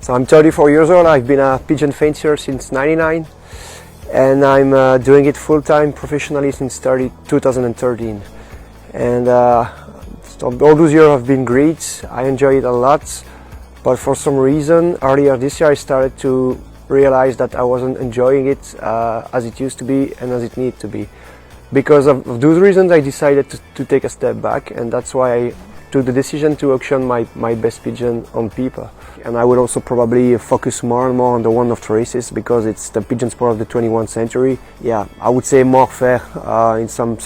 So I'm 34 years old. I've been a pigeon fancier since '99, and I'm doing it full-time professionally since 2013. And so all those years have been great. I enjoy it a lot, but for some reason earlier this year I started to realize that I wasn't enjoying it as it used to be and as it needed to be. Because of those reasons I decided to take a step back, and that's why I took the decision to auction my best pigeon on pipa. And I will also probably focus more and more on the one-off races, because it's the pigeon sport of the 21st century. Yeah, I would say more fair in some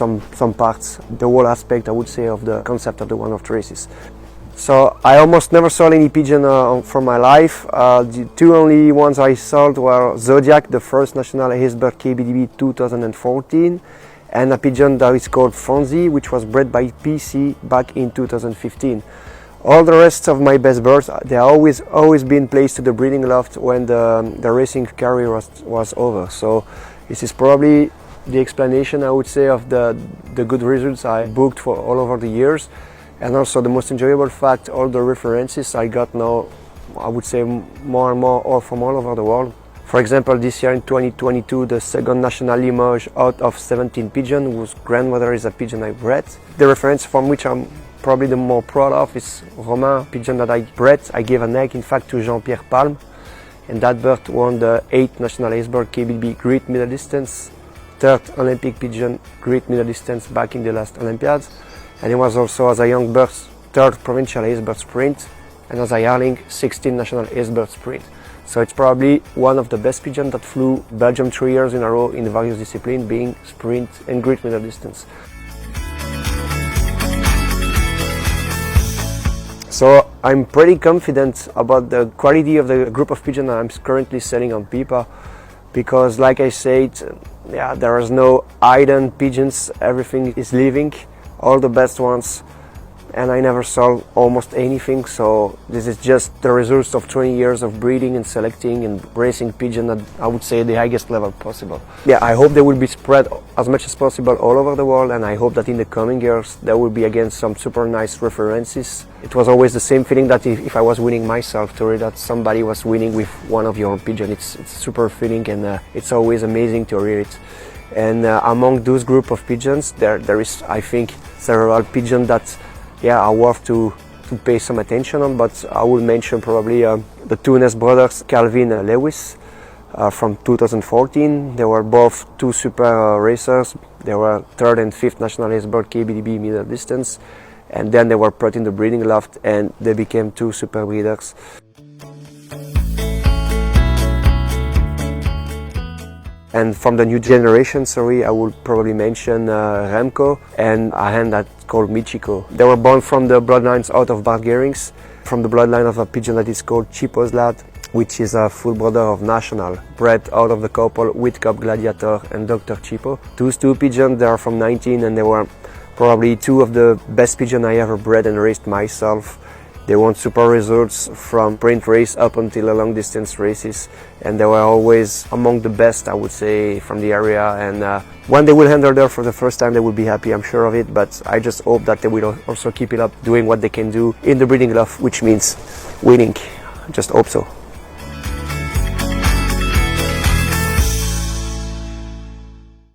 parts. The whole aspect, I would say, of the concept of the one-off races. So I almost never sold any pigeon for my life. The two only ones I sold were Zodiac, the first national Ace-bird KBDB 2014, and a pigeon that is called Fancier, which was bred by PC back in 2015. All the rest of my best birds, they always been placed to the breeding loft when the racing career was over. So this is probably the explanation, I would say, of the good results I booked for all over the years. And also the most enjoyable fact, all the references I got now, I would say more and more all from all over the world. For example, this year in 2022, the second national Limoges out of 17 pigeons, whose grandmother is a pigeon I bred. The reference from which I'm probably the more proud of is Romain, pigeon that I bred. I gave an egg, in fact, to Jean-Pierre Palme, and that bird won the 8th national Ace-bird KBB Great Middle Distance, 3rd Olympic pigeon Great Middle Distance back in the last Olympiads, and it was also, as a young bird, 3rd provincial Ace-bird Sprint, and as a yearling, 16th national Ace-bird Sprint. So it's probably one of the best pigeons that flew Belgium 3 years in a row in various disciplines, being sprint and great middle distance. So I'm pretty confident about the quality of the group of pigeons I'm currently selling on pipa, because, like I said, yeah, there is no hidden pigeons. Everything is living, all the best ones. And I never sold almost anything, so this is just the results of 20 years of breeding and selecting and racing pigeon at, I would say, the highest level possible. Yeah, I hope they will be spread as much as possible all over the world, and I hope that in the coming years there will be again some super nice references. It was always the same feeling that if I was winning myself, to read that somebody was winning with one of your pigeons. It's a super feeling, and it's always amazing to read it. And among those group of pigeons, there is, I think, several pigeons that are worth to pay some attention on, but I will mention probably the Tunes brothers, Calvin and Lewis, from 2014. They were both two super racers. They were 3rd and 5th national Ace-bird KBDB middle distance, and then they were put in the breeding loft and they became two super breeders. And from the new generation, I would probably mention Remco and a hen that's called Michiko. They were born from the bloodlines out of Bart Gerings, from the bloodline of a pigeon that is called Chiposlad, which is a full brother of National, bred out of the couple Whitcup Gladiator and Dr. Chipo. Those two pigeons, they are from 19, and they were probably two of the best pigeons I ever bred and raised myself. They won super results from sprint race up until long distance races, and they were always among the best, I would say, from the area. And when they will enter there for the first time, they will be happy, I'm sure of it, but I just hope that they will also keep it up, doing what they can do in the breeding loft, which means winning. Just hope so.